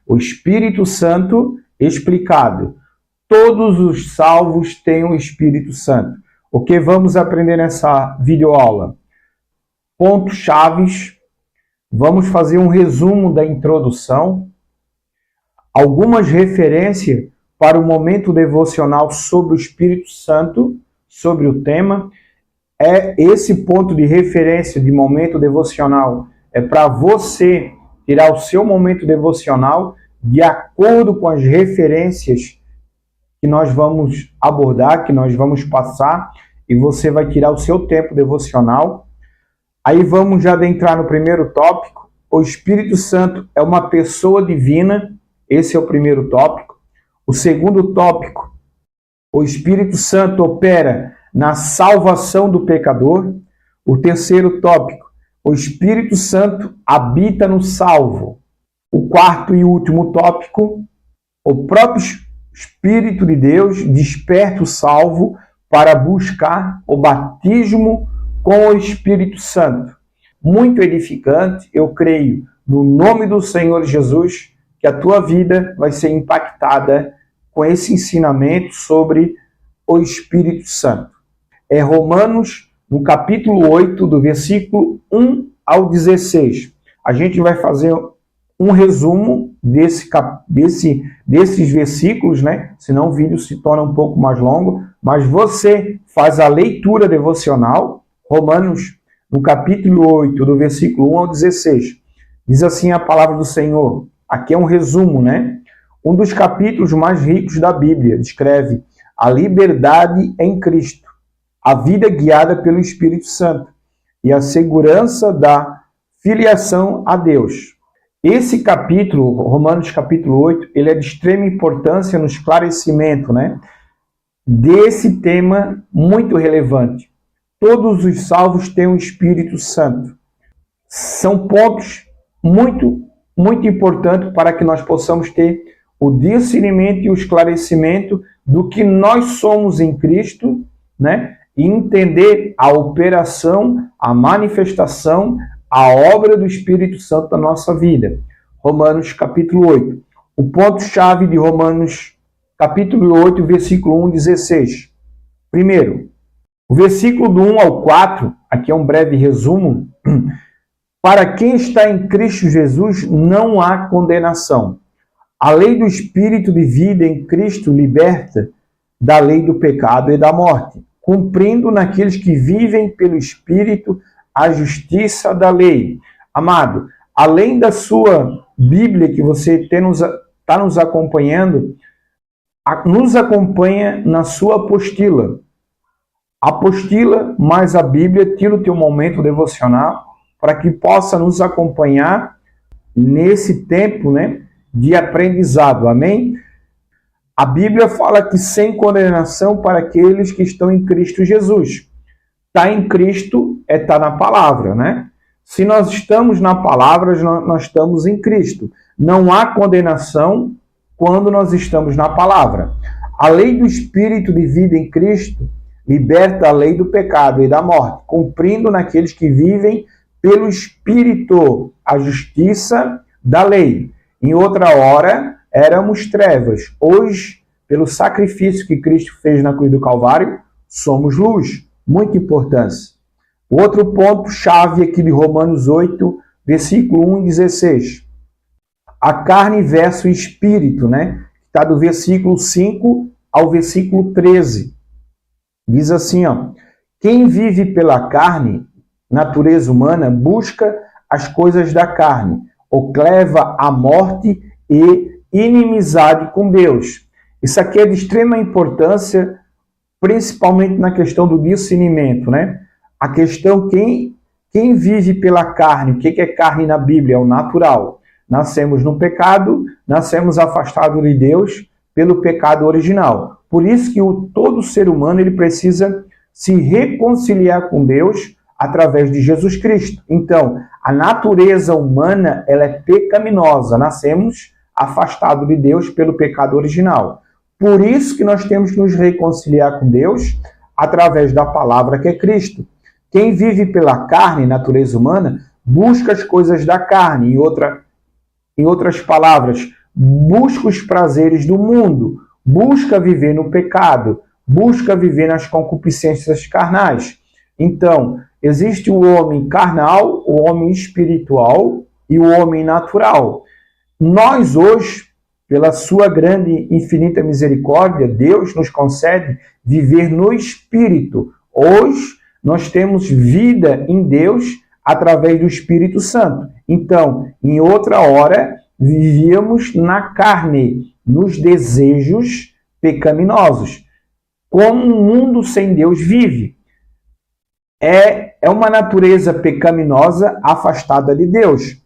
O Espírito Santo explicado. Todos os salvos têm o Espírito Santo. O que vamos aprender nessa videoaula? Pontos chaves. Vamos fazer um resumo da introdução. Algumas referências para o momento devocional sobre o Espírito Santo, sobre o tema. Esse ponto de referência de momento devocional é para você tirar o seu momento devocional de acordo com as referências que nós vamos abordar, que nós vamos passar, e você vai tirar o seu tempo devocional. Aí vamos já adentrar no primeiro tópico. O Espírito Santo é uma pessoa divina. Esse é o primeiro tópico. O segundo tópico, o Espírito Santo opera na salvação do pecador. O terceiro tópico, o Espírito Santo habita no salvo. O quarto e último tópico, o próprio Espírito de Deus desperta o salvo para buscar o batismo com o Espírito Santo. Muito edificante, eu creio, no nome do Senhor Jesus, que a tua vida vai ser impactada com esse ensinamento sobre o Espírito Santo. É Romanos, no capítulo 8, do versículo 1 ao 16. A gente vai fazer um resumo desses versículos, né? Senão o vídeo se torna um pouco mais longo. Mas você faz a leitura devocional, Romanos, no capítulo 8, do versículo 1 ao 16. Diz assim a palavra do Senhor. Aqui é um resumo, né? Um dos capítulos mais ricos da Bíblia. Descreve a liberdade em Cristo, a vida guiada pelo Espírito Santo e a segurança da filiação a Deus. Esse capítulo, Romanos capítulo 8, ele é de extrema importância no esclarecimento, né, desse tema muito relevante. Todos os salvos têm o Espírito Santo. São pontos muito importantes para que nós possamos ter o discernimento e o esclarecimento do que nós somos em Cristo, né? E entender a operação, a manifestação, a obra do Espírito Santo na nossa vida. Romanos capítulo 8. O ponto-chave de Romanos capítulo 8, versículo 1, 16. Primeiro, o versículo do 1 ao 4, aqui é um breve resumo. Para quem está em Cristo Jesus, não há condenação. A lei do Espírito de vida em Cristo liberta da lei do pecado e da morte, cumprindo naqueles que vivem pelo Espírito a justiça da lei. Amado, além da sua Bíblia que você está nos acompanhando, nos acompanha na sua apostila. Apostila mais a Bíblia, tira o teu momento devocional para que possa nos acompanhar nesse tempo, né, de aprendizado. Amém? A Bíblia fala que sem condenação para aqueles que estão em Cristo Jesus. Está em Cristo é estar na palavra, né? Se nós estamos na palavra, nós estamos em Cristo. Não há condenação quando nós estamos na palavra. A lei do Espírito de vida em Cristo liberta a lei do pecado e da morte, cumprindo naqueles que vivem pelo Espírito a justiça da lei. Em outra hora, éramos trevas. Hoje, pelo sacrifício que Cristo fez na cruz do Calvário, somos luz. Muita importância. O outro ponto-chave aqui de Romanos 8, versículo 1 e 16. A carne versus o espírito, né? Está do versículo 5 ao versículo 13. Diz assim, ó. Quem vive pela carne, natureza humana, busca as coisas da carne, o que leva à morte e inimizade com Deus. Isso aqui é de extrema importância, principalmente na questão do discernimento, né? A questão, quem vive pela carne, o que é carne na Bíblia? É o natural. Nascemos no pecado, nascemos afastados de Deus pelo pecado original. Por isso que todo ser humano ele precisa se reconciliar com Deus através de Jesus Cristo. Então, a natureza humana ela é pecaminosa. Nascemos afastados de Deus pelo pecado original. Por isso que nós temos que nos reconciliar com Deus através da palavra que é Cristo. Quem vive pela carne, natureza humana, busca as coisas da carne. Em outras palavras, busca os prazeres do mundo, busca viver no pecado, busca viver nas concupiscências carnais. Então, existe o homem carnal, o homem espiritual e o homem natural. Nós hoje, pela sua grande e infinita misericórdia, Deus nos concede viver no Espírito. Hoje, nós temos vida em Deus através do Espírito Santo. Então, em outra hora, vivíamos na carne, nos desejos pecaminosos. Como um mundo sem Deus vive. É uma natureza pecaminosa afastada de Deus.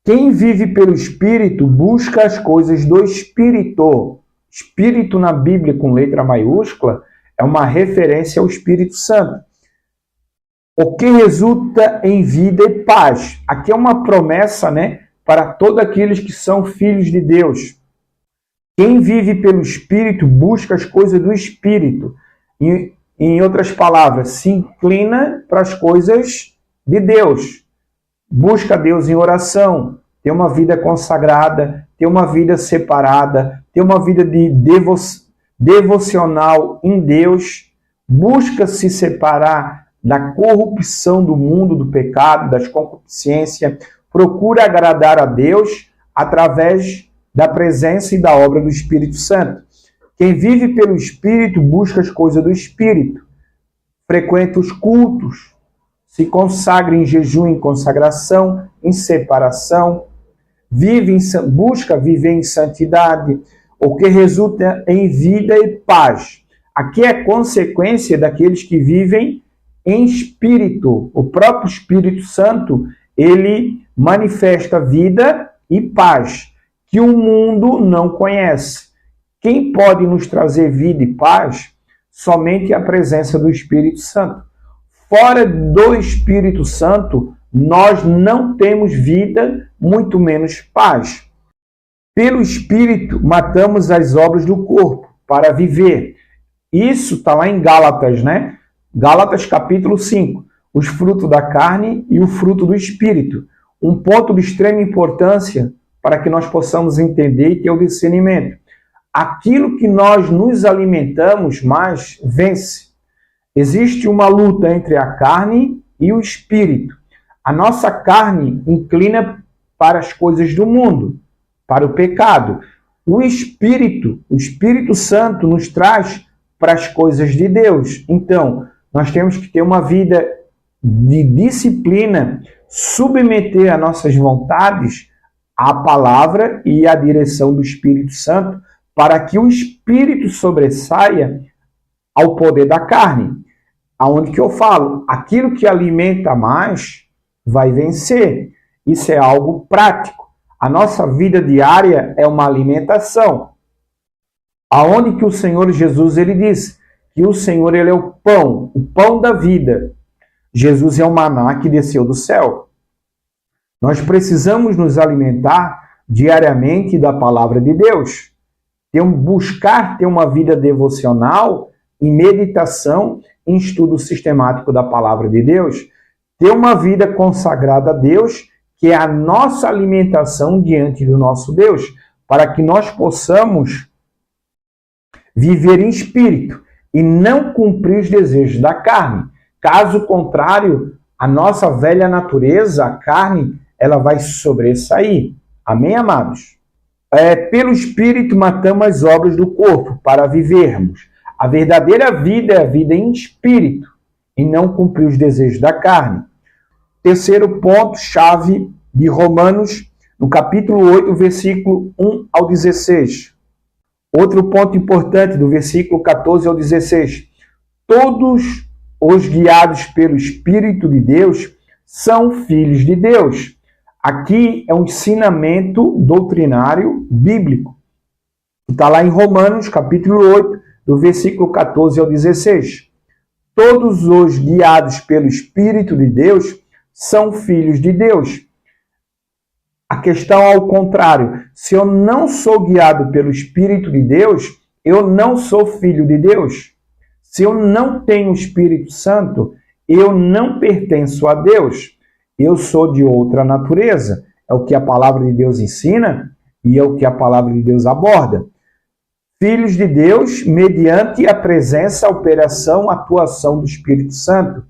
Quem vive pelo Espírito busca as coisas do Espírito. Espírito na Bíblia com letra maiúscula é uma referência ao Espírito Santo. O que resulta em vida e paz. Aqui é uma promessa, para todos aqueles que são filhos de Deus. Quem vive pelo Espírito busca as coisas do Espírito. Em outras palavras, se inclina para as coisas de Deus. Busca Deus em oração, ter uma vida consagrada, ter uma vida separada, ter uma vida de devocional em Deus. Busca se separar da corrupção do mundo, do pecado, das concupiscências. Procura agradar a Deus através da presença e da obra do Espírito Santo. Quem vive pelo Espírito busca as coisas do Espírito. Frequenta os cultos. Se consagra em jejum, em consagração, em separação, busca viver em santidade, o que resulta em vida e paz. Aqui é consequência daqueles que vivem em espírito. O próprio Espírito Santo, ele manifesta vida e paz, que o mundo não conhece. Quem pode nos trazer vida e paz? Somente a presença do Espírito Santo. Fora do Espírito Santo, nós não temos vida, muito menos paz. Pelo Espírito, matamos as obras do corpo para viver. Isso está lá em Gálatas, Gálatas capítulo 5. Os frutos da carne e o fruto do Espírito. Um ponto de extrema importância para que nós possamos entender e ter o discernimento. Aquilo que nós nos alimentamos mais vence. Existe uma luta entre a carne e o espírito. A nossa carne inclina para as coisas do mundo, para o pecado. O Espírito Santo nos traz para as coisas de Deus. Então, nós temos que ter uma vida de disciplina, submeter as nossas vontades à palavra e à direção do Espírito Santo, para que o Espírito sobressaia ao poder da carne. Aonde que eu falo? Aquilo que alimenta mais vai vencer. Isso é algo prático. A nossa vida diária é uma alimentação. Aonde que o Senhor Jesus, ele diz que o Senhor, ele é o pão da vida. Jesus é o maná que desceu do céu. Nós precisamos nos alimentar diariamente da palavra de Deus. Buscar ter uma vida devocional, em meditação, em estudo sistemático da palavra de Deus, ter uma vida consagrada a Deus, que é a nossa alimentação diante do nosso Deus, para que nós possamos viver em espírito e não cumprir os desejos da carne. Caso contrário, a nossa velha natureza, a carne, ela vai sobressair. Amém, amados? Pelo Espírito matamos as obras do corpo para vivermos. A verdadeira vida é a vida em espírito e não cumprir os desejos da carne. Terceiro ponto, chave de Romanos, no capítulo 8, versículo 1 ao 16. Outro ponto importante, do versículo 14 ao 16. Todos os guiados pelo Espírito de Deus são filhos de Deus. Aqui é um ensinamento doutrinário bíblico. Está lá em Romanos, capítulo 8, do versículo 14 ao 16. Todos os guiados pelo Espírito de Deus são filhos de Deus. A questão é ao contrário. Se eu não sou guiado pelo Espírito de Deus, eu não sou filho de Deus. Se eu não tenho o Espírito Santo, eu não pertenço a Deus. Eu sou de outra natureza. É o que a palavra de Deus ensina e é o que a palavra de Deus aborda. Filhos de Deus mediante a presença, a operação, a atuação do Espírito Santo.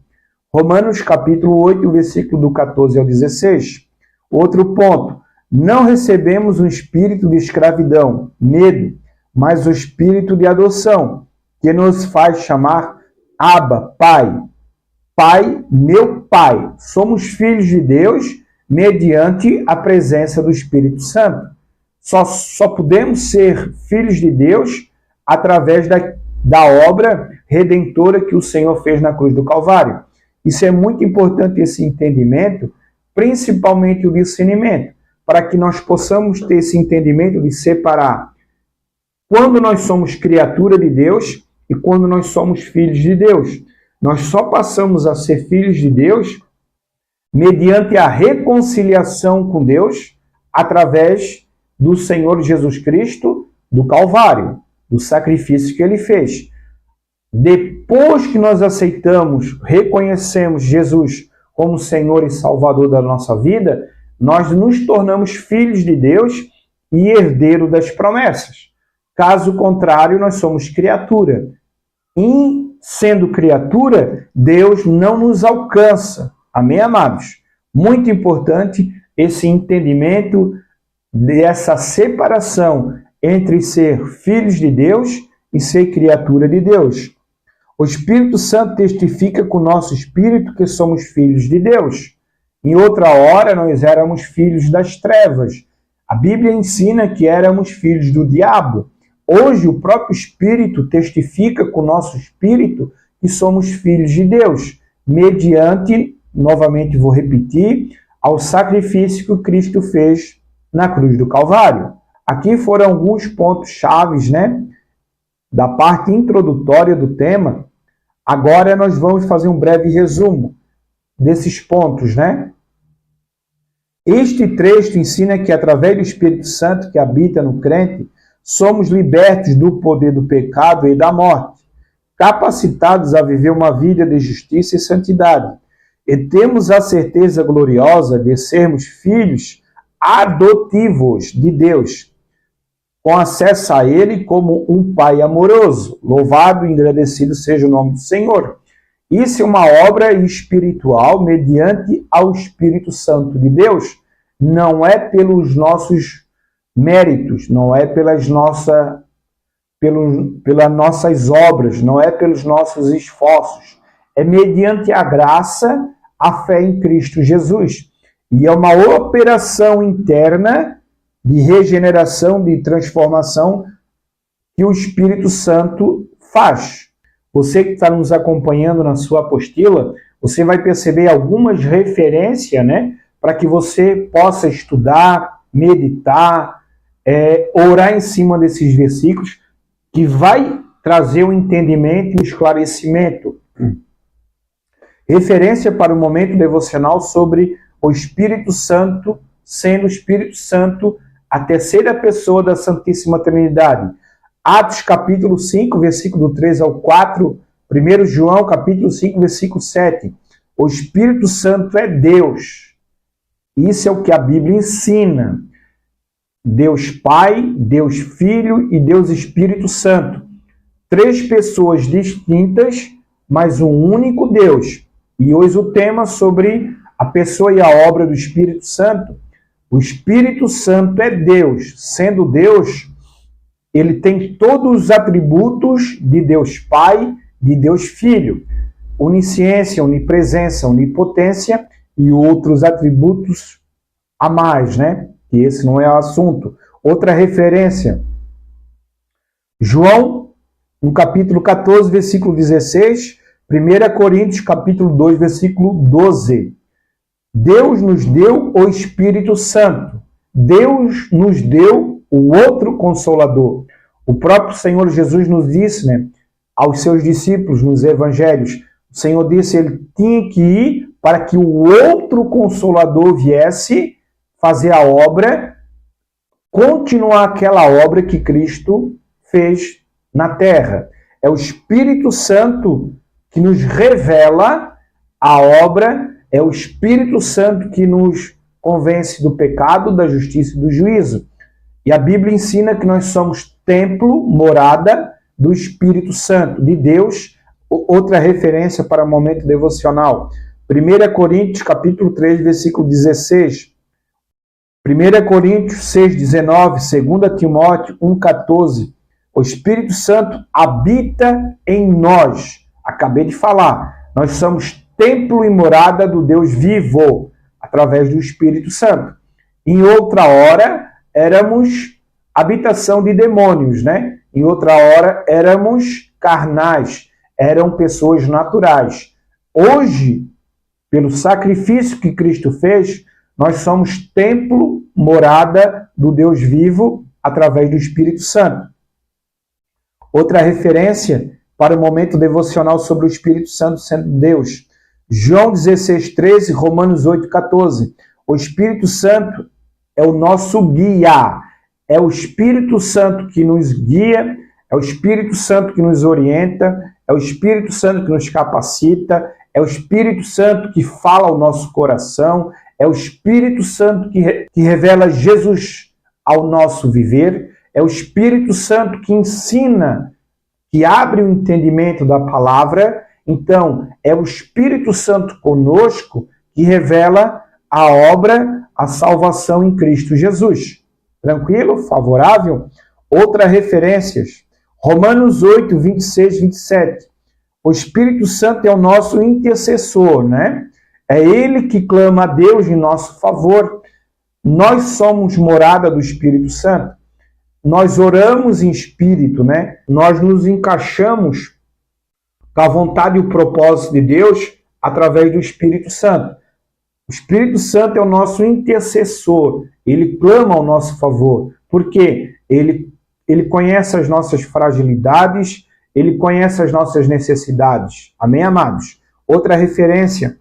Romanos capítulo 8, versículo do 14 ao 16. Outro ponto, não recebemos um espírito de escravidão, medo, mas o espírito de adoção, que nos faz chamar Abba, Pai. Pai, meu Pai. Somos filhos de Deus mediante a presença do Espírito Santo. Só podemos ser filhos de Deus através da obra redentora que o Senhor fez na cruz do Calvário. Isso é muito importante, esse entendimento, principalmente o discernimento, para que nós possamos ter esse entendimento de separar quando nós somos criatura de Deus e quando nós somos filhos de Deus. Nós só passamos a ser filhos de Deus mediante a reconciliação com Deus através do Senhor Jesus Cristo, do Calvário, do sacrifício que Ele fez. Depois que nós aceitamos, reconhecemos Jesus como Senhor e Salvador da nossa vida, nós nos tornamos filhos de Deus e herdeiro das promessas. Caso contrário, nós somos criatura. E, sendo criatura, Deus não nos alcança. Amém, amados? Muito importante esse entendimento dessa separação entre ser filhos de Deus e ser criatura de Deus. O Espírito Santo testifica com o nosso espírito que somos filhos de Deus. Em outra hora, nós éramos filhos das trevas. A Bíblia ensina que éramos filhos do diabo. Hoje, o próprio Espírito testifica com o nosso espírito que somos filhos de Deus, mediante, novamente vou repetir, ao sacrifício que Cristo fez na cruz do Calvário. Aqui foram alguns pontos chaves, da parte introdutória do tema. Agora nós vamos fazer um breve resumo desses pontos, Este trecho ensina que através do Espírito Santo que habita no crente, somos libertos do poder do pecado e da morte, capacitados a viver uma vida de justiça e santidade, e temos a certeza gloriosa de sermos filhos adotivos de Deus, com acesso a Ele como um Pai amoroso. Louvado e agradecido seja o nome do Senhor. Isso é uma obra espiritual mediante ao Espírito Santo de Deus. Não é pelos nossos méritos, não é pelas nossas obras, não é pelos nossos esforços. É mediante a graça, a fé em Cristo Jesus. E é uma operação interna de regeneração, de transformação que o Espírito Santo faz. Você que está nos acompanhando na sua apostila, você vai perceber algumas referências, para que você possa estudar, meditar, orar em cima desses versículos, que vai trazer o entendimento e o esclarecimento. Referência para o momento devocional sobre o Espírito Santo, sendo o Espírito Santo a terceira pessoa da Santíssima Trindade. Atos capítulo 5, versículo 3 ao 4, 1 João capítulo 5, versículo 7. O Espírito Santo é Deus. Isso é o que a Bíblia ensina. Deus Pai, Deus Filho e Deus Espírito Santo. Três pessoas distintas, mas um único Deus. E hoje o tema sobre a pessoa e a obra do Espírito Santo. O Espírito Santo é Deus. Sendo Deus, ele tem todos os atributos de Deus Pai, de Deus Filho. Onisciência, onipresença, onipotência e outros atributos a mais, Que esse não é o assunto. Outra referência. João, no capítulo 14, versículo 16. 1 Coríntios, capítulo 2, versículo 12. Deus nos deu o Espírito Santo. Deus nos deu o outro Consolador. O próprio Senhor Jesus nos disse, aos seus discípulos nos evangelhos, o Senhor disse que ele tinha que ir para que o outro Consolador viesse fazer a obra, continuar aquela obra que Cristo fez na terra. É o Espírito Santo que nos revela a obra, é o Espírito Santo que nos convence do pecado, da justiça e do juízo. E a Bíblia ensina que nós somos templo, morada do Espírito Santo, de Deus. Outra referência para o momento devocional. 1 Coríntios, capítulo 3, versículo 16. 1 Coríntios 6, 19. 2 Timóteo 1, 14. O Espírito Santo habita em nós. Acabei de falar. Nós somos templo e morada do Deus vivo, através do Espírito Santo. Em outra hora, éramos habitação de demônios, né? Em outra hora, éramos carnais, eram pessoas naturais. Hoje, pelo sacrifício que Cristo fez, nós somos templo, morada do Deus vivo, através do Espírito Santo. Outra referência para o momento devocional sobre o Espírito Santo sendo Deus. João 16, 13, Romanos 8, 14. O Espírito Santo é o nosso guia. É o Espírito Santo que nos guia, é o Espírito Santo que nos orienta, é o Espírito Santo que nos capacita, é o Espírito Santo que fala ao nosso coração, é o Espírito Santo que revela Jesus ao nosso viver, é o Espírito Santo que ensina, que abre o entendimento da palavra. Então, é o Espírito Santo conosco que revela a obra, a salvação em Cristo Jesus. Tranquilo? Favorável? Outra referências. Romanos 8, 26, 27. O Espírito Santo é o nosso intercessor, né? É Ele que clama a Deus em nosso favor. Nós somos morada do Espírito Santo. Nós oramos em espírito, né? Nós nos encaixamos com a vontade e o propósito de Deus através do Espírito Santo. O Espírito Santo é o nosso intercessor. Ele clama ao nosso favor. Por quê? Ele conhece as nossas fragilidades, ele conhece as nossas necessidades. Amém, amados? Outra referência,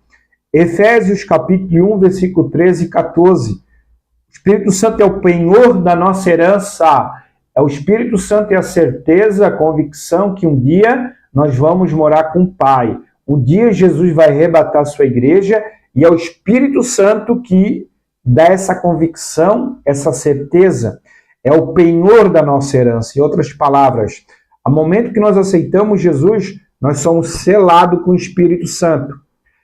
Efésios capítulo 1, versículo 13 e 14. O Espírito Santo é o penhor da nossa herança. O Espírito Santo é a certeza, a convicção que um dia nós vamos morar com o Pai. Um dia Jesus vai arrebatar a sua igreja e é o Espírito Santo que dá essa convicção, essa certeza. É o penhor da nossa herança. Em outras palavras, ao momento que nós aceitamos Jesus, nós somos selados com o Espírito Santo.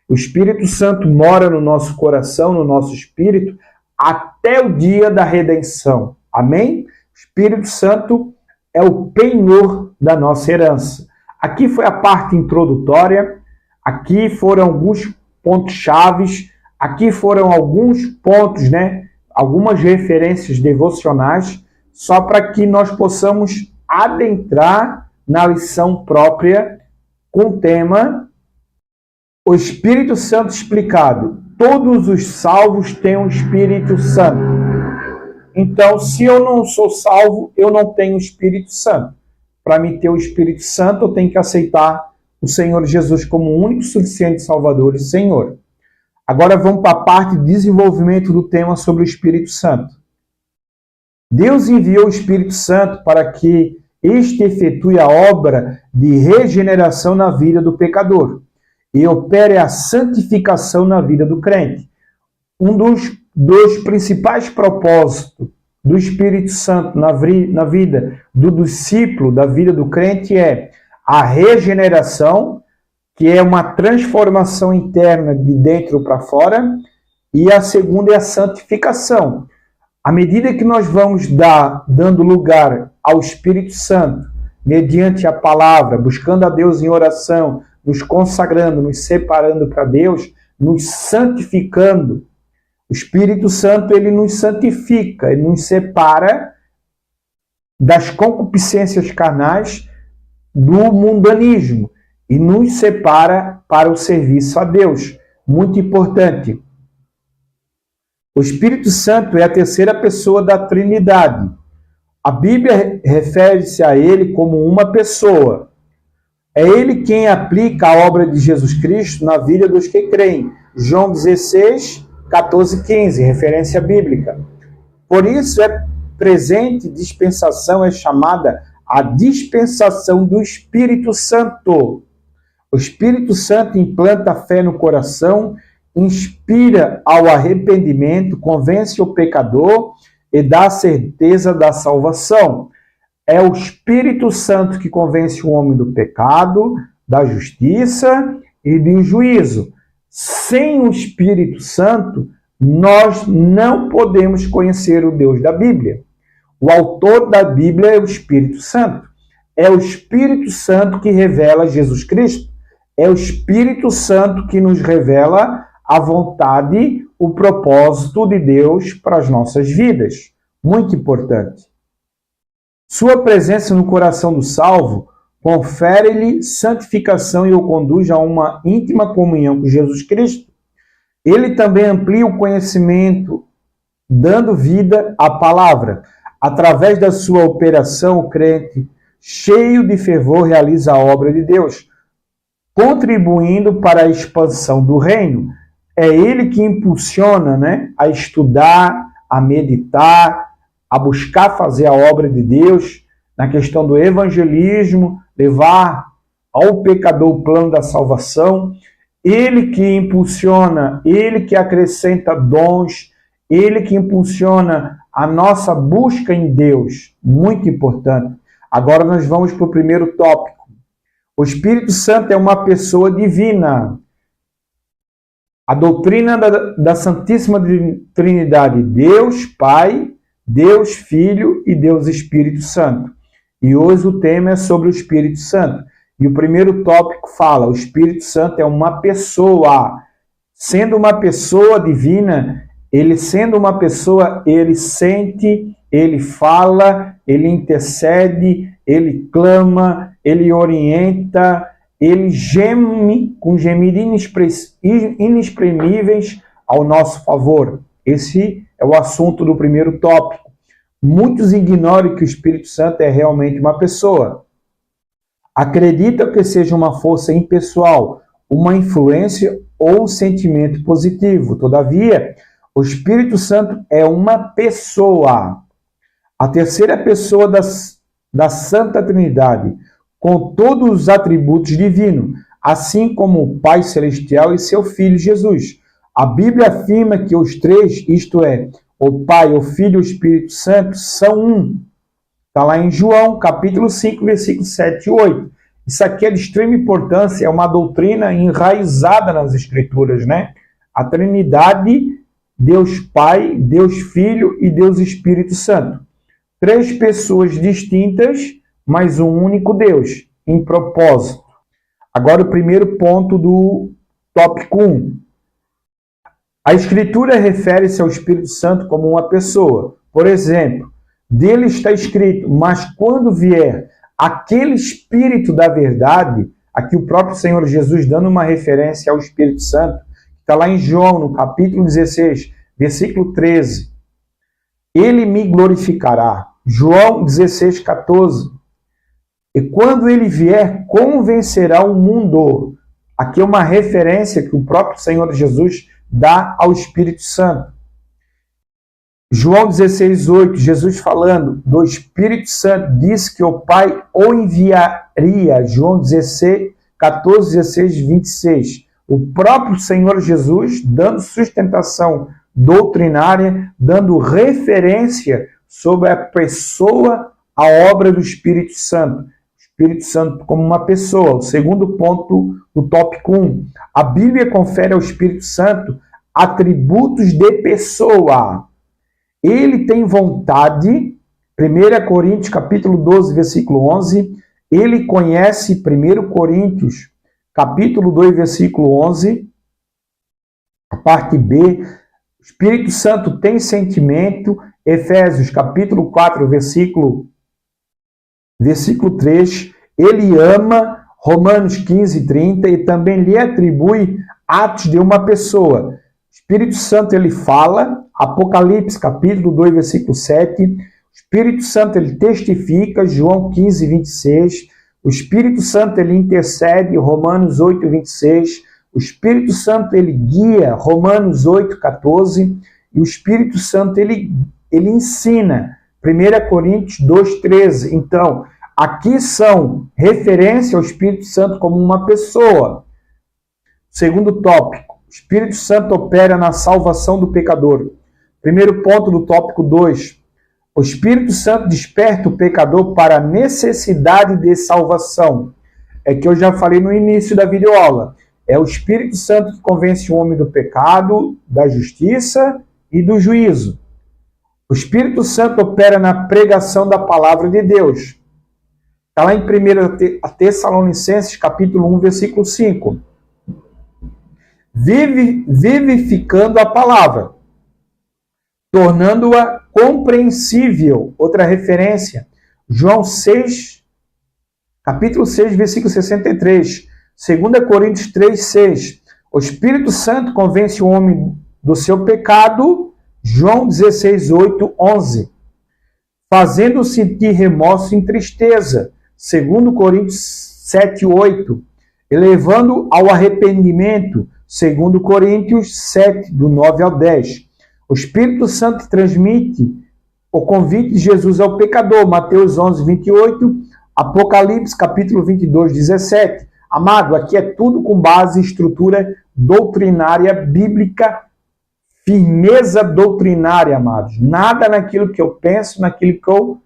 O Espírito Santo mora no nosso coração, no nosso espírito, até o dia da redenção. Amém? O Espírito Santo é o penhor da nossa herança. Aqui foi a parte introdutória, aqui foram alguns pontos chaves, aqui foram alguns pontos, né? Algumas referências devocionais, só para que nós possamos adentrar na lição própria com o tema O Espírito Santo explicado. Todos os salvos têm o Espírito Santo. Então, se eu não sou salvo, eu não tenho o Espírito Santo. Para me ter o Espírito Santo, eu tenho que aceitar o Senhor Jesus como o único, suficiente Salvador e Senhor. Agora vamos para a parte de desenvolvimento do tema sobre o Espírito Santo. Deus enviou o Espírito Santo para que este efetue a obra de regeneração na vida do pecador e opere a santificação na vida do crente. Um dos principais propósitos do Espírito Santo na vida do discípulo, da vida do crente, é a regeneração, que é uma transformação interna de dentro para fora, e a segunda é a santificação. À medida que nós vamos dando lugar ao Espírito Santo, mediante a palavra, buscando a Deus em oração, nos consagrando, nos separando para Deus, nos santificando, o Espírito Santo, ele nos santifica, ele nos separa das concupiscências carnais, do mundanismo, e nos separa para o serviço a Deus. Muito importante. O Espírito Santo é a terceira pessoa da Trindade. A Bíblia refere-se a ele como uma pessoa. É ele quem aplica a obra de Jesus Cristo na vida dos que creem. João 16, 14 e 15, referência bíblica. Por isso é presente dispensação, é chamada a dispensação do Espírito Santo. O Espírito Santo implanta a fé no coração, inspira ao arrependimento, convence o pecador e dá certeza da salvação. É o Espírito Santo que convence o homem do pecado, da justiça e do juízo. Sem o Espírito Santo, nós não podemos conhecer o Deus da Bíblia. O autor da Bíblia é o Espírito Santo. É o Espírito Santo que revela Jesus Cristo. É o Espírito Santo que nos revela a vontade, o propósito de Deus para as nossas vidas. Muito importante. Sua presença no coração do salvo confere-lhe santificação e o conduz a uma íntima comunhão com Jesus Cristo. Ele também amplia o conhecimento, dando vida à palavra. Através da sua operação, o crente, cheio de fervor, realiza a obra de Deus, contribuindo para a expansão do reino. É ele que impulsiona, a estudar, a meditar, a buscar fazer a obra de Deus, na questão do evangelismo, levar ao pecador o plano da salvação. Ele que impulsiona, ele que acrescenta dons, ele que impulsiona a nossa busca em Deus. Muito importante. Agora nós vamos para o primeiro tópico. O Espírito Santo é uma pessoa divina. A doutrina da Santíssima Trindade, Deus Pai, Deus Filho e Deus Espírito Santo. E hoje o tema é sobre o Espírito Santo. E o primeiro tópico fala, o Espírito Santo é uma pessoa. Sendo uma pessoa divina, ele sendo uma pessoa, ele sente, ele fala, ele intercede, ele clama, ele orienta, ele geme com gemidos inexprimíveis ao nosso favor. Esse é o assunto do primeiro tópico. Muitos ignoram que o Espírito Santo é realmente uma pessoa. Acreditam que seja uma força impessoal, uma influência ou um sentimento positivo. Todavia, o Espírito Santo é uma pessoa. A terceira pessoa da Santa Trindade, com todos os atributos divinos, assim como o Pai Celestial e seu Filho Jesus. A Bíblia afirma que os três, isto é, o Pai, o Filho e o Espírito Santo, são um. Está lá em João, capítulo 5, versículos 7 e 8. Isso aqui é de extrema importância, é uma doutrina enraizada nas Escrituras, A Trindade, Deus Pai, Deus Filho e Deus Espírito Santo. Três pessoas distintas, mas um único Deus, em propósito. Agora o primeiro ponto do tópico 1. A Escritura refere-se ao Espírito Santo como uma pessoa. Por exemplo, dele está escrito, mas quando vier aquele Espírito da verdade, aqui o próprio Senhor Jesus dando uma referência ao Espírito Santo, está lá em João, no capítulo 16, versículo 13. Ele me glorificará. João 16, 14. E quando ele vier, convencerá o mundo. Aqui é uma referência que o próprio Senhor Jesus dá ao Espírito Santo. João 16, 8, Jesus falando do Espírito Santo, disse que o Pai o enviaria. João 16, 14, 16, 26. O próprio Senhor Jesus dando sustentação doutrinária, dando referência sobre a pessoa, a obra do Espírito Santo. Espírito Santo como uma pessoa. O segundo ponto do tópico 1. A Bíblia confere ao Espírito Santo atributos de pessoa. Ele tem vontade, 1 Coríntios capítulo 12, versículo 11. Ele conhece 1 Coríntios capítulo 2, versículo 11. A parte B. O Espírito Santo tem sentimento. Efésios capítulo 4, versículo 3, ele ama, Romanos 15, 30, e também lhe atribui atos de uma pessoa. Espírito Santo, ele fala, Apocalipse, capítulo 2, versículo 7, Espírito Santo, ele testifica, João 15, 26, o Espírito Santo, ele intercede, Romanos 8, 26, o Espírito Santo, ele guia, Romanos 8, 14, e o Espírito Santo, ele ensina, 1 Coríntios 2, 13. Então, aqui são referência ao Espírito Santo como uma pessoa. Segundo tópico, o Espírito Santo opera na salvação do pecador. Primeiro ponto do tópico 2, O Espírito Santo desperta o pecador para a necessidade de salvação. É que eu já falei no início da videoaula. É o Espírito Santo que convence o homem do pecado, da justiça e do juízo. O Espírito Santo opera na pregação da palavra de Deus. Está lá em 1 Tessalonicenses, capítulo 1, versículo 5. Vivificando a palavra, tornando-a compreensível. Outra referência, João 6, capítulo 6, versículo 63. 2 Coríntios 3, 6. O Espírito Santo convence o homem do seu pecado. João 16, 8, 11. Fazendo sentir remorso e tristeza. 2 Coríntios 7, 8. Elevando ao arrependimento. 2 Coríntios 7, do 9 ao 10. O Espírito Santo transmite o convite de Jesus ao pecador. Mateus 11, 28. Apocalipse, capítulo 22, 17. Amado, aqui é tudo com base em estrutura doutrinária bíblica, firmeza doutrinária, amados. Nada naquilo que eu penso, naquilo que eu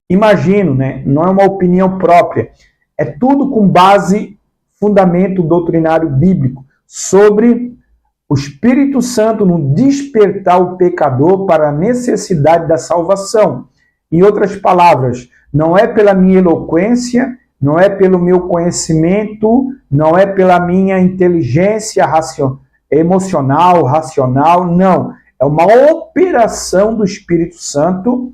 imagino, né? Não é uma opinião própria. É tudo com base, fundamento doutrinário bíblico, sobre o Espírito Santo no despertar o pecador para a necessidade da salvação. Em outras palavras, não é pela minha eloquência, não é pelo meu conhecimento, não é pela minha inteligência emocional, racional, não. É uma operação do Espírito Santo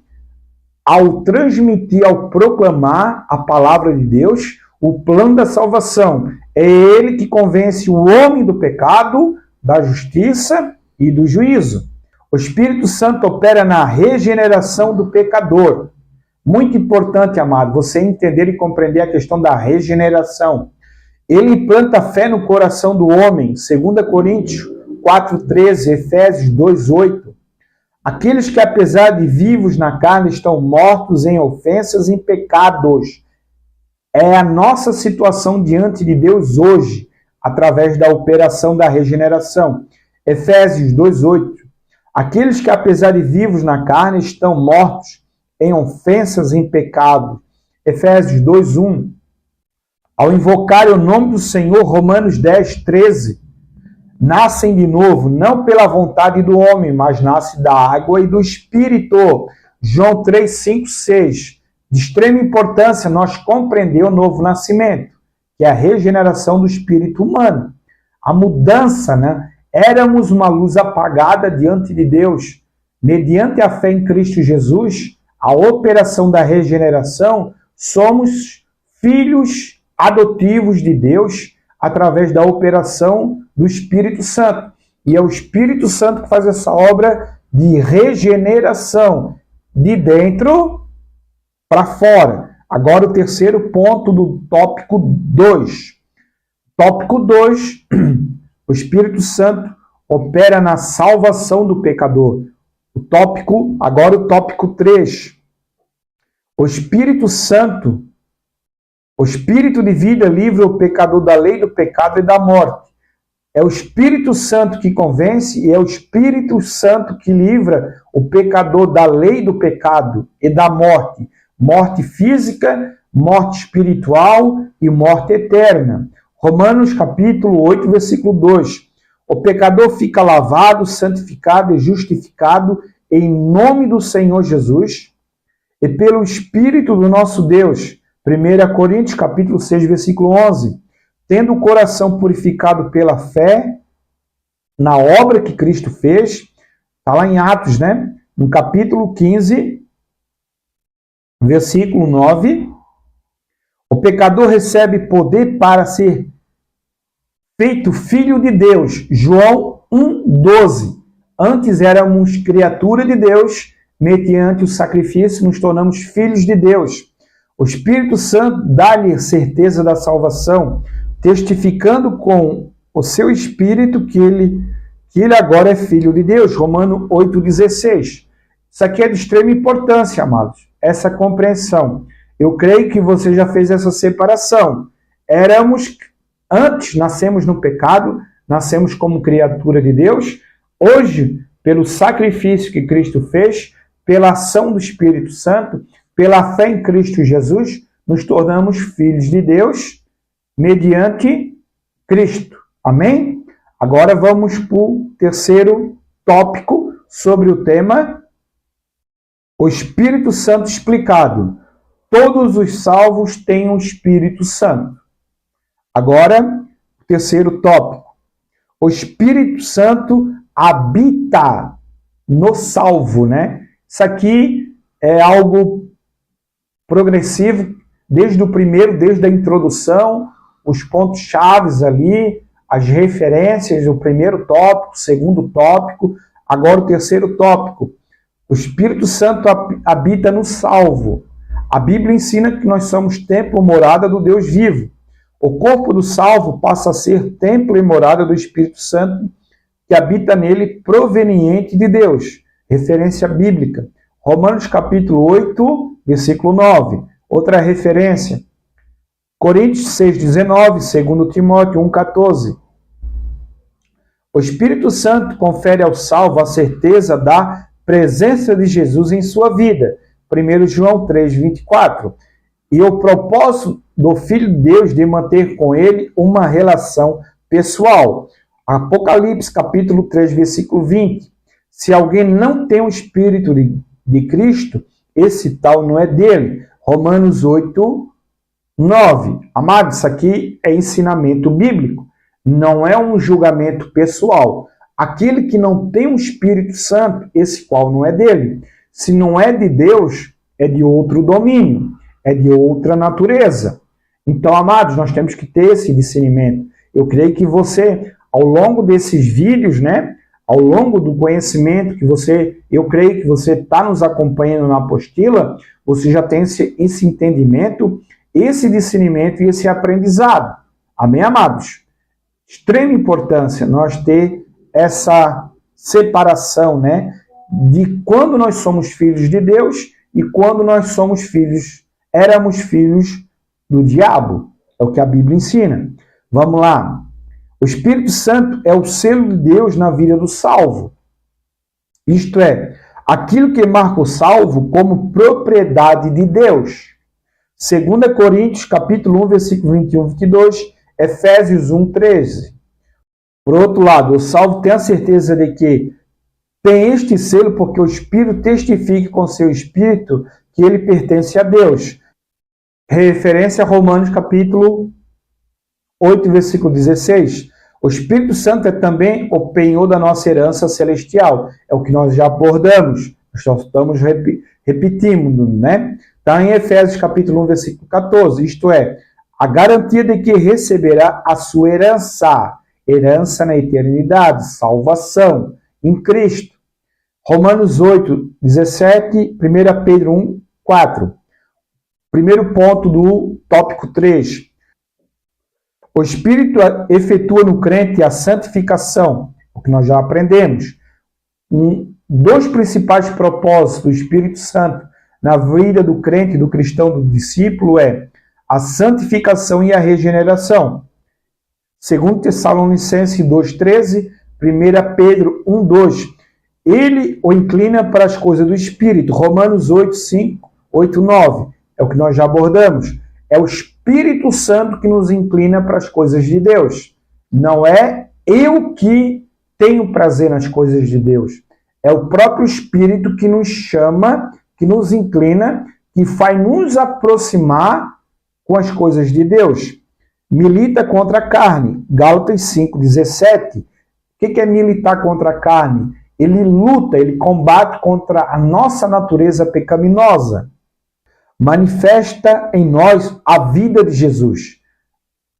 ao transmitir, ao proclamar a palavra de Deus, o plano da salvação. É ele que convence o homem do pecado, da justiça e do juízo. O Espírito Santo opera na regeneração do pecador. Muito importante, amado, você entender e compreender a questão da regeneração. Ele planta fé no coração do homem, 2 Coríntios 4,13, Efésios 2,8. Aqueles que, apesar de vivos na carne, estão mortos em ofensas e em pecados. É a nossa situação diante de Deus hoje, através da operação da regeneração. Efésios 2,8. Aqueles que, apesar de vivos na carne, estão mortos em ofensas e em pecado. Efésios 2:1. Ao invocar o nome do Senhor, Romanos 10:13. Nascem de novo, não pela vontade do homem, mas nasce da água e do Espírito. João 3:5, 6. De extrema importância nós compreender o novo nascimento, que é a regeneração do espírito humano. A mudança, né? Éramos uma luz apagada diante de Deus. Mediante a fé em Cristo Jesus, a operação da regeneração, somos filhos adotivos de Deus através da operação do Espírito Santo. E é o Espírito Santo que faz essa obra de regeneração, de dentro para fora. Agora o terceiro ponto do tópico 2. Tópico 2, o Espírito Santo opera na salvação do pecador. Agora o tópico 3. O Espírito Santo, o Espírito de vida livra o pecador da lei do pecado e da morte. É o Espírito Santo que convence e é o Espírito Santo que livra o pecador da lei do pecado e da morte. Morte física, morte espiritual e morte eterna. Romanos capítulo 8, versículo 2. O pecador fica lavado, santificado e justificado em nome do Senhor Jesus e pelo Espírito do nosso Deus. 1 Coríntios capítulo 6, versículo 11. Tendo o coração purificado pela fé na obra que Cristo fez, está lá em Atos, né? No capítulo 15, versículo 9. O pecador recebe poder para ser feito filho de Deus. João 1,12. Antes éramos criatura de Deus, mediante o sacrifício nos tornamos filhos de Deus. O Espírito Santo dá-lhe certeza da salvação, testificando com o seu Espírito que ele agora é filho de Deus. Romanos 8,16. Isso aqui é de extrema importância, amados, essa compreensão. Eu creio que você já fez essa separação. Antes nascemos no pecado, nascemos como criatura de Deus. Hoje, pelo sacrifício que Cristo fez, pela ação do Espírito Santo, pela fé em Cristo Jesus, nos tornamos filhos de Deus mediante Cristo. Amém? Agora vamos para o terceiro tópico sobre o tema o Espírito Santo explicado. Todos os salvos têm o Espírito Santo. Agora, o terceiro tópico. O Espírito Santo habita no salvo, né? Isso aqui é algo progressivo, desde a introdução, os pontos chaves ali, as referências, o primeiro tópico, o segundo tópico, agora o terceiro tópico. O Espírito Santo habita no salvo. A Bíblia ensina que nós somos templo, morada do Deus vivo. O corpo do salvo passa a ser templo e morada do Espírito Santo, que habita nele, proveniente de Deus. Referência bíblica. Romanos capítulo 8, versículo 9. Outra referência. Coríntios 6,19, 2 Timóteo 1,14. O Espírito Santo confere ao salvo a certeza da presença de Jesus em sua vida. 1 João 3,24. E o propósito do Filho de Deus de manter com ele uma relação pessoal. Apocalipse capítulo 3, versículo 20. Se alguém não tem o Espírito de Cristo, esse tal não é dele. Romanos 8, 9. Amados, isso aqui é ensinamento bíblico. Não é um julgamento pessoal. Aquele que não tem o Espírito Santo, esse qual não é dele. Se não é de Deus, é de outro domínio, é de outra natureza. Então, amados, nós temos que ter esse discernimento. Eu creio que você, ao longo desses vídeos, né, ao longo do conhecimento eu creio que você está nos acompanhando na apostila, você já tem esse entendimento, esse discernimento e esse aprendizado. Amém, amados? Extrema importância nós ter essa separação, né, de quando nós somos filhos de Deus e quando nós éramos filhos do diabo. É o que a Bíblia ensina. Vamos lá. O Espírito Santo é o selo de Deus na vida do salvo. Isto é, aquilo que marca o salvo como propriedade de Deus. 2 Coríntios, capítulo 1, versículo 21 e 22, Efésios 1, 13. Por outro lado, o salvo tem a certeza de que tem este selo porque o Espírito testifica com seu Espírito que ele pertence a Deus. Referência a Romanos capítulo 8, versículo 16. O Espírito Santo é também o penhor da nossa herança celestial. É o que nós já abordamos. Nós só estamos repetindo, né? Está em Efésios capítulo 1, versículo 14. Isto é, a garantia de que receberá a sua herança. Herança na eternidade, salvação em Cristo. Romanos 8, 17, 1 Pedro 1, 4. Primeiro ponto do tópico 3. O Espírito efetua no crente a santificação, o que nós já aprendemos. Dois principais propósitos do Espírito Santo na vida do crente, do cristão, do discípulo é a santificação e a regeneração. 2 Tessalonicenses 2,13, 1 Pedro 1,2. Ele o inclina para as coisas do Espírito. Romanos 8,5, 8,9. É o que nós já abordamos. É o Espírito Santo que nos inclina para as coisas de Deus. Não é eu que tenho prazer nas coisas de Deus. É o próprio Espírito que nos chama, que nos inclina, que faz nos aproximar com as coisas de Deus. Milita contra a carne. Gálatas 5,17. O que é militar contra a carne? Ele luta, ele combate contra a nossa natureza pecaminosa. Manifesta em nós a vida de Jesus.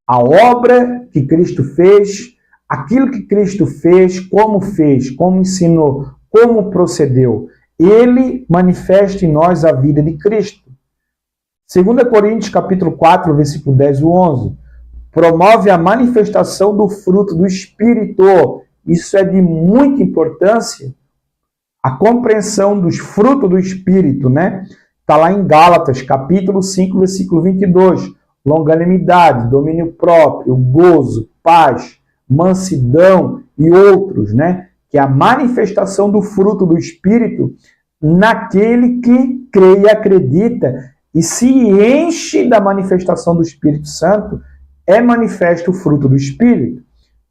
A obra que Cristo fez, aquilo que Cristo fez, como ensinou, como procedeu. Ele manifesta em nós a vida de Cristo. 2 Coríntios capítulo 4, versículo 10 e 11. Promove a manifestação do fruto do Espírito. Isso é de muita importância. A compreensão dos frutos do Espírito, né? Está lá em Gálatas, capítulo 5, versículo 22. Longanimidade, domínio próprio, gozo, paz, mansidão e outros, né? Que é a manifestação do fruto do Espírito naquele que crê e acredita e se enche da manifestação do Espírito Santo, é manifesto o fruto do Espírito.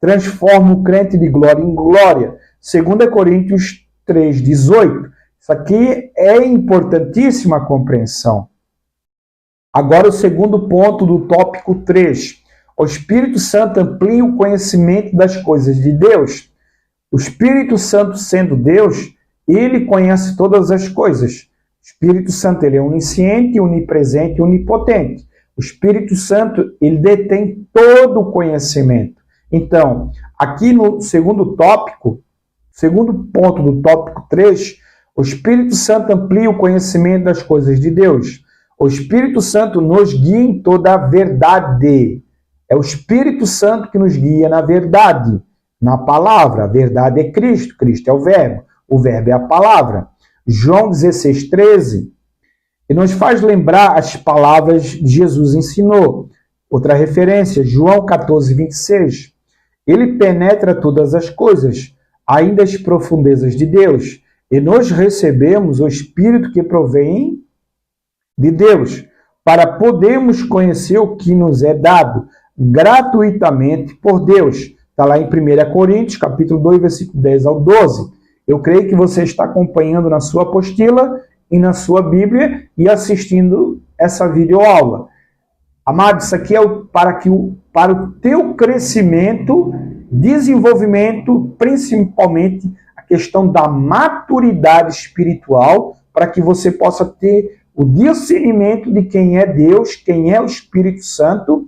Transforma o crente de glória em glória. 2 Coríntios 3,18. Isso aqui é importantíssima a compreensão. Agora o segundo ponto do tópico 3. O Espírito Santo amplia o conhecimento das coisas de Deus. O Espírito Santo, sendo Deus, ele conhece todas as coisas. O Espírito Santo, ele é onisciente, onipresente e onipotente. O Espírito Santo, ele detém todo o conhecimento. Então, aqui no segundo tópico, segundo ponto do tópico 3, o Espírito Santo amplia o conhecimento das coisas de Deus. O Espírito Santo nos guia em toda a verdade. É o Espírito Santo que nos guia na verdade, na palavra. A verdade é Cristo, Cristo é o Verbo é a palavra. João 16,13, e nos faz lembrar as palavras que Jesus ensinou. Outra referência, João 14,26. Ele penetra todas as coisas, ainda as profundezas de Deus, e nós recebemos o Espírito que provém de Deus, para podermos conhecer o que nos é dado gratuitamente por Deus. Está lá em 1 Coríntios, capítulo 2, versículo 10 ao 12. Eu creio que você está acompanhando na sua apostila e na sua Bíblia e assistindo essa videoaula. Amado, isso aqui é para o teu crescimento, desenvolvimento, principalmente a questão da maturidade espiritual, para que você possa ter o discernimento de quem é Deus, quem é o Espírito Santo,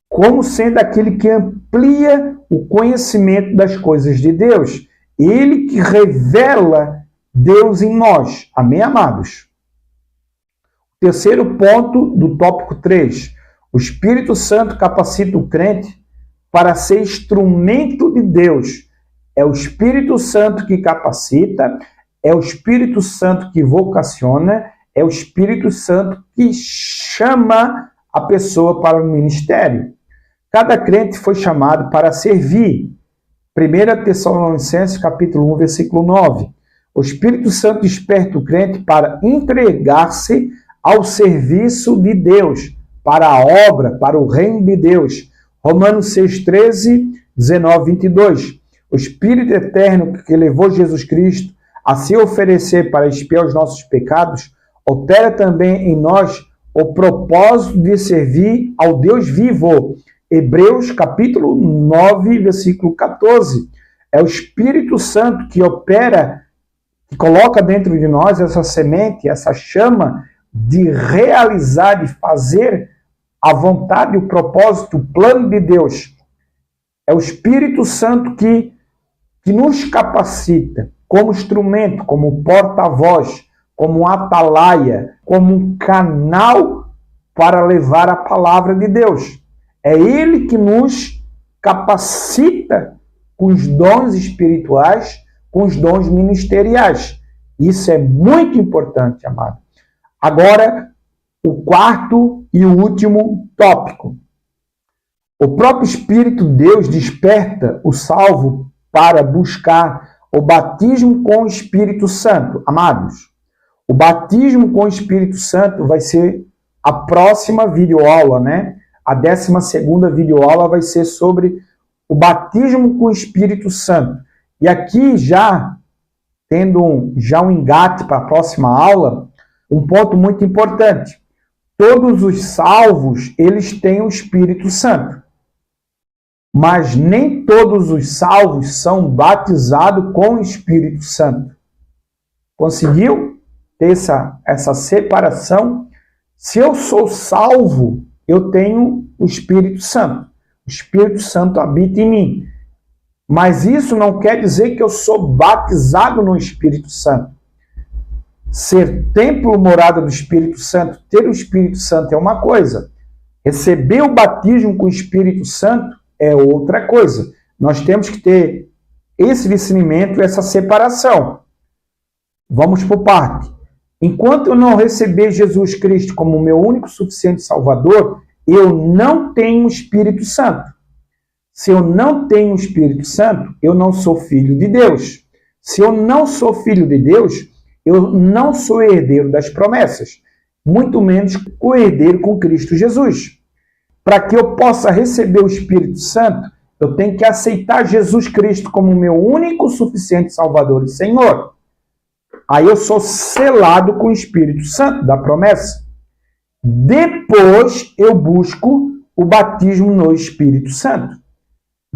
como sendo aquele que amplia o conhecimento das coisas de Deus. Ele que revela Deus em nós. Amém, amados? Terceiro ponto do tópico 3. O Espírito Santo capacita o crente para ser instrumento de Deus. É o Espírito Santo que capacita, é o Espírito Santo que vocaciona, é o Espírito Santo que chama a pessoa para o ministério. Cada crente foi chamado para servir. 1 Tessalonicenses, capítulo 1, versículo 9. O Espírito Santo desperta o crente para entregar-se ao serviço de Deus, para a obra, para o reino de Deus. Romanos 6, 13, 19, 22. O Espírito eterno que levou Jesus Cristo a se oferecer para expiar os nossos pecados, opera também em nós o propósito de servir ao Deus vivo. Hebreus, capítulo 9, versículo 14. É o Espírito Santo que opera, que coloca dentro de nós essa semente, essa chama de realizar, de fazer a vontade, o propósito, o plano de Deus. É o Espírito Santo que nos capacita como instrumento, como porta-voz, como atalaia, como um canal para levar a palavra de Deus. É Ele que nos capacita com os dons espirituais, com os dons ministeriais. Isso é muito importante, amado. Agora, o quarto e o último tópico. O próprio Espírito de Deus desperta o salvo para buscar o batismo com o Espírito Santo. Amados, o batismo com o Espírito Santo vai ser a próxima videoaula, né? A 12ª videoaula vai ser sobre o batismo com o Espírito Santo. E aqui já, tendo um engate para a próxima aula, um ponto muito importante. Todos os salvos, eles têm o Espírito Santo. Mas nem todos os salvos são batizados com o Espírito Santo. Conseguiu ter essa separação? Se eu sou salvo, eu tenho o Espírito Santo. O Espírito Santo habita em mim. Mas isso não quer dizer que eu sou batizado no Espírito Santo. Ser templo, morada do Espírito Santo, ter o Espírito Santo é uma coisa. Receber o batismo com o Espírito Santo é outra coisa. Nós temos que ter esse discernimento, essa separação. Vamos por parte. Enquanto eu não receber Jesus Cristo como meu único suficiente Salvador, eu não tenho o Espírito Santo. Se eu não tenho o Espírito Santo, eu não sou filho de Deus. Se eu não sou filho de Deus, eu não sou herdeiro das promessas, muito menos co-herdeiro com Cristo Jesus. Para que eu possa receber o Espírito Santo, eu tenho que aceitar Jesus Cristo como meu único, suficiente Salvador e Senhor. Aí eu sou selado com o Espírito Santo da promessa. Depois eu busco o batismo no Espírito Santo.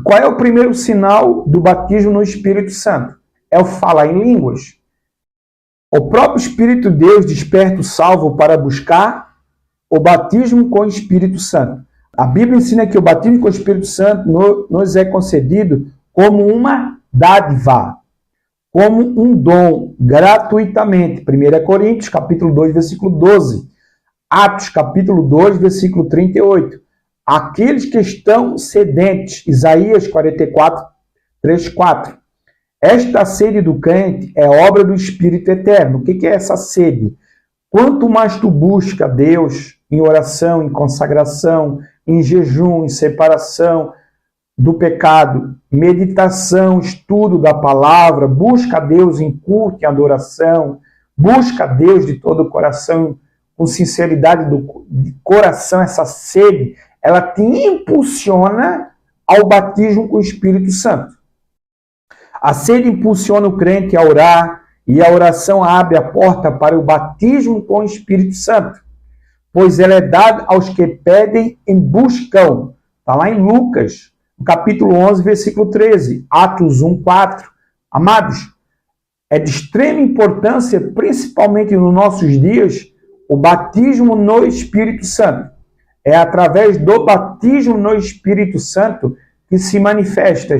Qual é o primeiro sinal do batismo no Espírito Santo? É o falar em línguas. O próprio Espírito de Deus desperta o salvo para buscar o batismo com o Espírito Santo. A Bíblia ensina que o batismo com o Espírito Santo nos é concedido como uma dádiva, como um dom, gratuitamente. 1 Coríntios, capítulo 2, versículo 12. Atos, capítulo 2, versículo 38. Aqueles que estão sedentes. Isaías 44, 3, 4. Esta sede do crente é obra do Espírito Eterno. O que é essa sede? Quanto mais tu busca Deus em oração, em consagração, em jejum, em separação do pecado, meditação, estudo da palavra, busca Deus em culto e adoração, busca Deus de todo o coração, com sinceridade de coração, essa sede, ela te impulsiona ao batismo com o Espírito Santo. A sede impulsiona o crente a orar, e a oração abre a porta para o batismo com o Espírito Santo, pois ela é dada aos que pedem e buscam. Está lá em Lucas, no capítulo 11, versículo 13, Atos 1, 4. Amados, é de extrema importância, principalmente nos nossos dias, o batismo no Espírito Santo. É através do batismo no Espírito Santo que se manifestam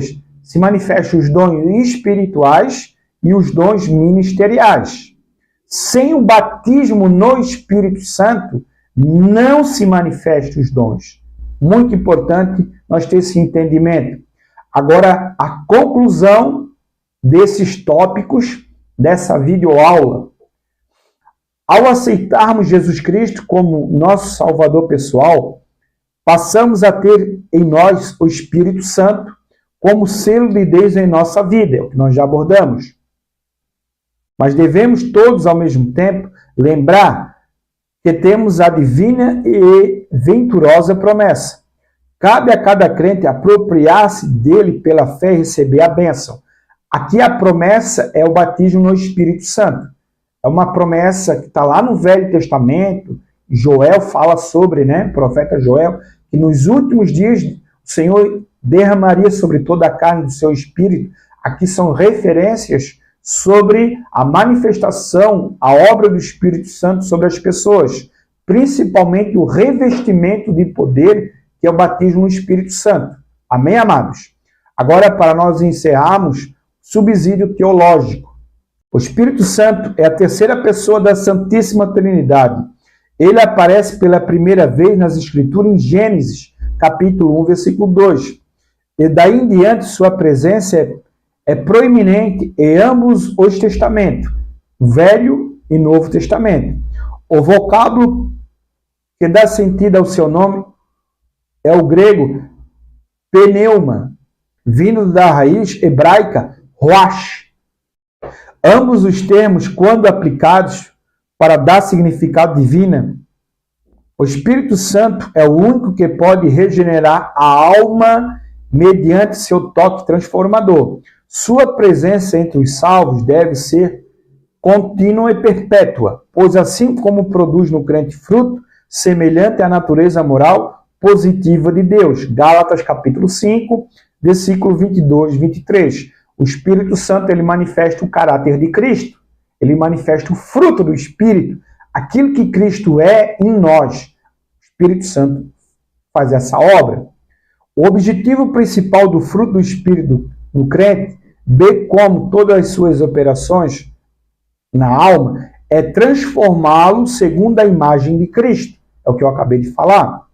os dons espirituais e os dons ministeriais. Sem o batismo no Espírito Santo, não se manifestam os dons. Muito importante nós ter esse entendimento. Agora, a conclusão desses tópicos, dessa videoaula. Ao aceitarmos Jesus Cristo como nosso Salvador pessoal, passamos a ter em nós o Espírito Santo como selo de Deus em nossa vida, é o que nós já abordamos. Mas devemos todos, ao mesmo tempo, lembrar que temos a divina e venturosa promessa. Cabe a cada crente apropriar-se dele pela fé e receber a bênção. Aqui a promessa é o batismo no Espírito Santo. É uma promessa que está lá no Velho Testamento. Joel fala sobre, o profeta Joel, que nos últimos dias o Senhor derramaria sobre toda a carne do seu Espírito. Aqui são referências sobre a manifestação, a obra do Espírito Santo sobre as pessoas, principalmente o revestimento de poder, que é o batismo no Espírito Santo. Amém, amados? Agora, para nós encerrarmos, subsídio teológico. O Espírito Santo é a terceira pessoa da Santíssima Trindade. Ele aparece pela primeira vez nas Escrituras em Gênesis, capítulo 1, versículo 2. E daí em diante, sua presença é proeminente em ambos os testamentos, Velho e Novo Testamento. O vocábulo que dá sentido ao seu nome é o grego pneuma, vindo da raiz hebraica roach. Ambos os termos, quando aplicados para dar significado divino, o Espírito Santo é o único que pode regenerar a alma mediante seu toque transformador. Sua presença entre os salvos deve ser contínua e perpétua, pois assim como produz no crente fruto semelhante à natureza moral positiva de Deus. Gálatas capítulo 5, versículo 22 e 23. O Espírito Santo, ele manifesta o caráter de Cristo. Ele manifesta o fruto do Espírito. Aquilo que Cristo é em nós. O Espírito Santo faz essa obra. O objetivo principal do fruto do Espírito no crente, bem como todas as suas operações na alma, é transformá-lo segundo a imagem de Cristo. É o que eu acabei de falar.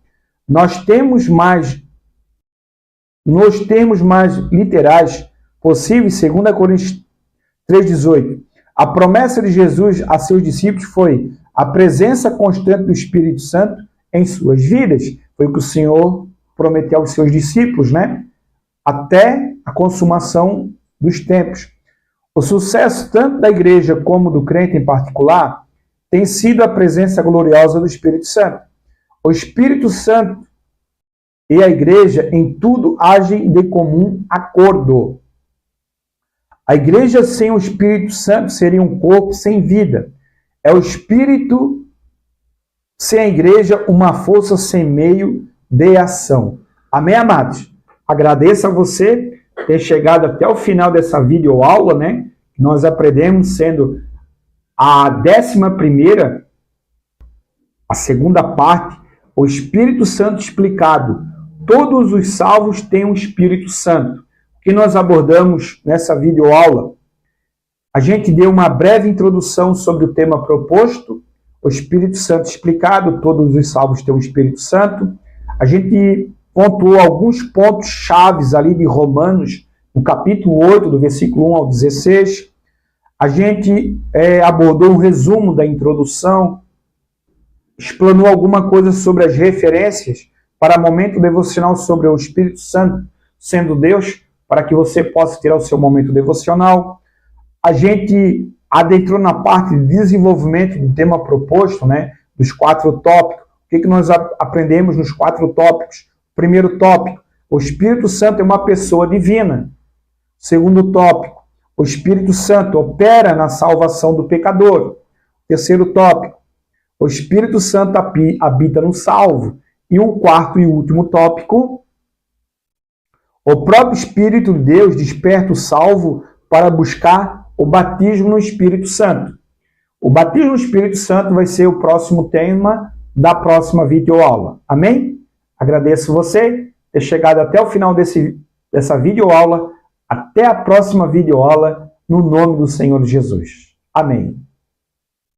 Nos termos mais literais possíveis, 2 Coríntios 3,18, a promessa de Jesus a seus discípulos foi a presença constante do Espírito Santo em suas vidas. Foi o que o Senhor prometeu aos seus discípulos, até a consumação dos tempos. O sucesso tanto da igreja como do crente em particular tem sido a presença gloriosa do Espírito Santo. O Espírito Santo e a igreja em tudo agem de comum acordo. A igreja sem o Espírito Santo seria um corpo sem vida. É o Espírito sem a igreja uma força sem meio de ação. Amém, amados? Agradeço a você ter chegado até o final dessa videoaula, né? Nós aprendemos sendo a 11ª, a segunda parte, o Espírito Santo explicado. Todos os salvos têm um Espírito Santo. O que nós abordamos nessa videoaula? A gente deu uma breve introdução sobre o tema proposto, o Espírito Santo explicado, todos os salvos têm um Espírito Santo. A gente pontuou alguns pontos chaves ali de Romanos, no capítulo 8, do versículo 1 ao 16. A gente abordou um resumo da introdução, explanou alguma coisa sobre as referências para momento devocional sobre o Espírito Santo sendo Deus, para que você possa ter o seu momento devocional. A gente adentrou na parte de desenvolvimento do tema proposto, né, dos 4 tópicos. O que nós aprendemos nos 4 tópicos? Primeiro tópico, o Espírito Santo é uma pessoa divina. Segundo tópico, o Espírito Santo opera na salvação do pecador. Terceiro tópico, o Espírito Santo habita no salvo. E o quarto e último tópico, o próprio Espírito de Deus desperta o salvo para buscar o batismo no Espírito Santo. O batismo no Espírito Santo vai ser o próximo tema da próxima videoaula. Amém? Agradeço você ter chegado até o final dessa videoaula. Até a próxima videoaula, no nome do Senhor Jesus. Amém.